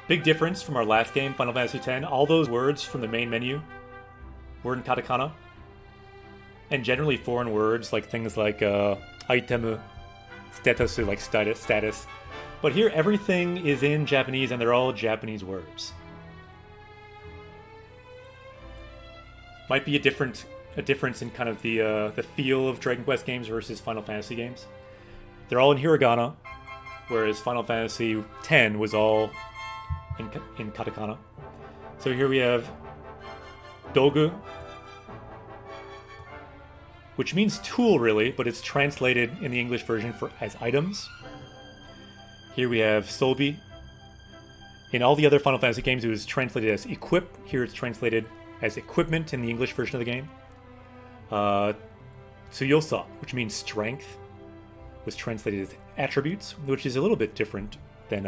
Big difference from our last game, Final Fantasy X. All those words from the main menu were in katakana. And generally foreign words, like things like item, status, like status. But here, everything is in Japanese, and they're all Japanese words. Might be a difference in kind of the feel of Dragon Quest games versus Final Fantasy games. They're all in hiragana, whereas Final Fantasy X was all in katakana. So here we have dogu, which means tool really, but it's translated in the English version as items. Here we have sobi. In all the other Final Fantasy games, it was translated as equip. Here it's translated as equipment in the English version of the game. Tsuyosa, which means strength, was translated as attributes, which is a little bit different than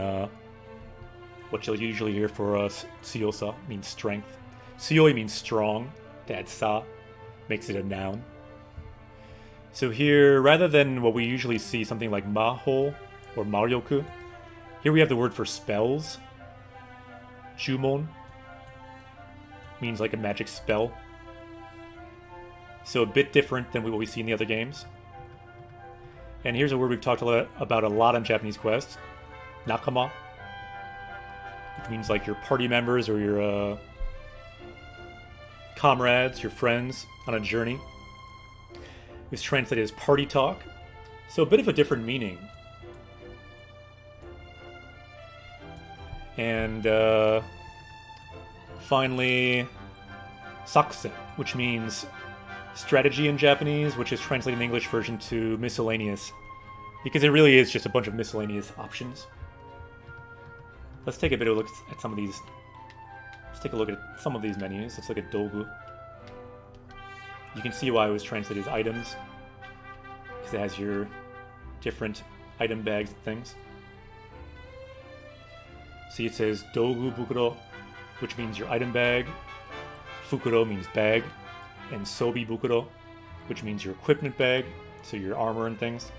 what you'll usually hear for tsuyosa, means strength. Tsuyoi means strong. To add sa makes it a noun. So here, rather than what we usually see, something like maho or maryoku, here we have the word for spells. Jumon means like a magic spell. So a bit different than what we see in the other games. And here's a word we've talked about a lot on Japanese Quest. Nakama, which means like your party members or your comrades, your friends on a journey. It's translated as party talk. So a bit of a different meaning. And finally, saksen, which means strategy in Japanese, which is translated in the English version to miscellaneous, because it really is just a bunch of miscellaneous options. Let's take a bit of a look at some of these. Let's take a look at some of these menus. Let's look at dogu. You can see why it was translated as items, because it has your different item bags and things. See, it says dogu bukuro, which means your item bag. Fukuro means bag. And sobi bukuro, which means your equipment bag, so your armor and things.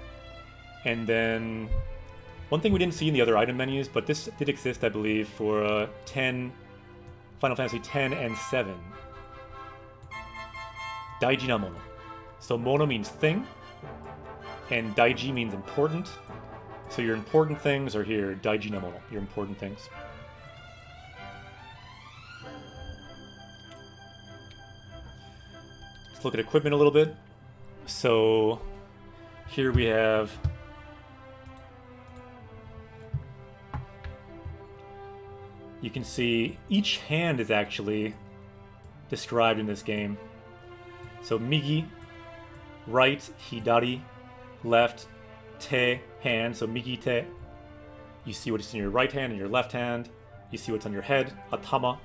And then one thing we didn't see in the other item menus, but this did exist, I believe, for 10, Final Fantasy 10 and 7. Daiji na mono. So mono means thing, and daiji means important. So your important things are here, daiji na mono, your important things. Let's look at equipment a little bit. So here we have you can see each hand is actually described in this game. So migi, right, hidari, left, te, hand. So migi te, you see what's in your right hand and your left hand. You see what's on your head, atama.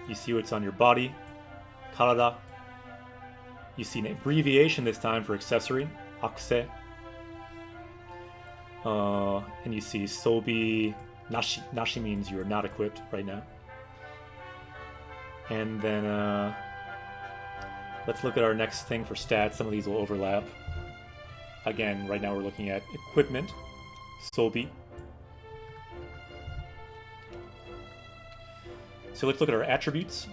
You see what's on your body, karada. You see an abbreviation this time for accessory, akse. And you see sobi, nashi. Nashi means you are not equipped right now. And then let's look at our next thing for stats. Some of these will overlap. Again, right now we're looking at equipment, sobi. So let's look at our attributes.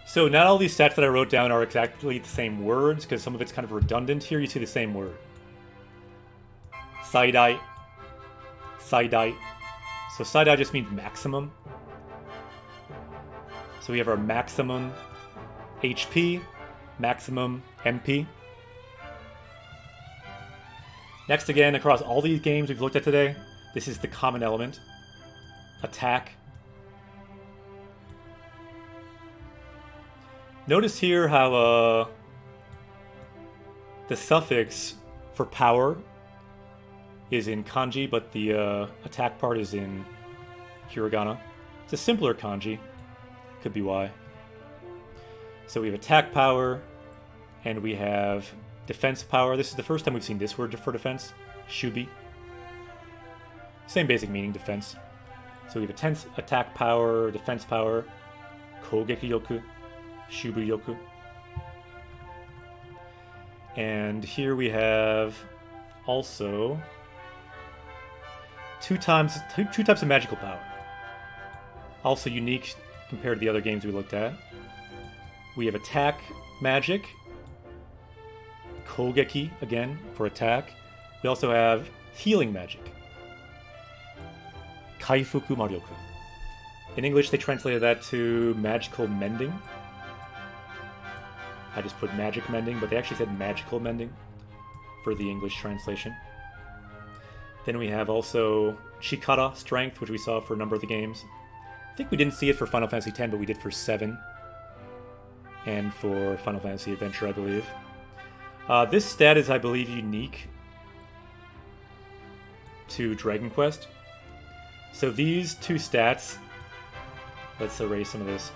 So not all these stats that I wrote down are exactly the same words, because some of it's kind of redundant here. You see the same word. Saidai. Saidai. So saidai just means maximum. So we have our maximum HP, maximum MP. Next, again, across all these games we've looked at today, this is the common element. Attack. Notice here how the suffix for power is in kanji, but the attack part is in hiragana. It's a simpler kanji. Could be why. So we have attack power, and we have defense power. This is the first time we've seen this word for defense. Shubi. Same basic meaning, defense. So we have attack power, defense power, kogeki yoku, shubu yoku. And here we have also two types of magical power. Also unique compared to the other games we looked at. We have attack magic, Kogeki again for attack. We also have healing magic, Kaifuku Maryoku. In English, they translated that to magical mending. I just put magic mending, but they actually said magical mending for the English translation. Then we have also Chikara, strength, which we saw for a number of the games. I think we didn't see it for Final Fantasy X, but we did for 7. And for Final Fantasy Adventure, I believe. This stat is, I believe, unique to Dragon Quest. So these two stats... Let's erase some of this.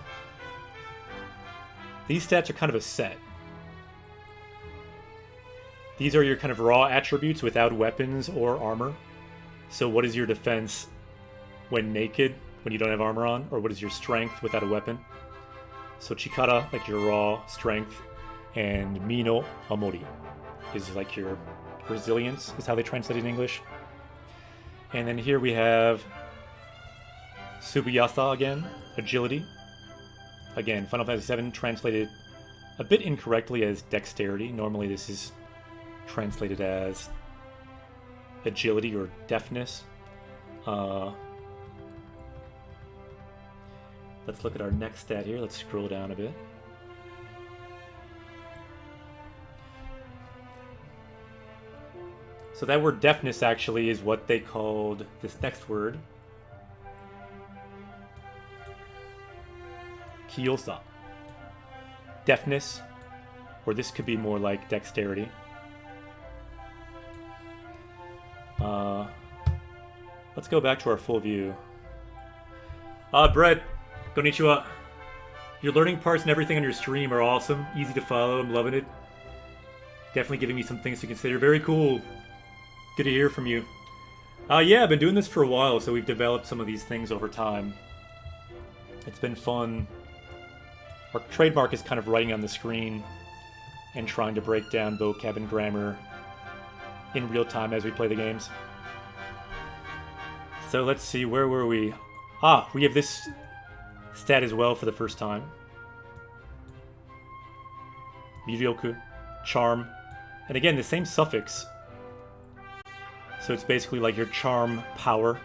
These stats are kind of a set. These are your kind of raw attributes without weapons or armor. So what is your defense when naked, when you don't have armor on? Or what is your strength without a weapon? So Chikara, like your raw strength, and Mino Amori is like your resilience, is how they translate it in English. And then here we have Subuyasa again, agility. Again, Final Fantasy VII translated a bit incorrectly as dexterity. Normally this is translated as agility or deftness. Let's look at our next stat here. Let's scroll down a bit. So that word deafness actually is what they called this next word. Kiyosa. Deafness, or this could be more like dexterity. Let's go back to our full view. Brett, konnichiwa. Your learning parts and everything on your stream are awesome. Easy to follow. I'm loving it. Definitely giving me some things to consider. Very cool. Good to hear from you. Yeah, I've been doing this for a while, so we've developed some of these things over time. It's been fun. Our trademark is kind of writing on the screen and trying to break down vocab and grammar in real time as we play the games. So let's see, where were we? We have this stat as well for the first time. Miryoku, charm. And again, the same suffix. So it's basically like your charm power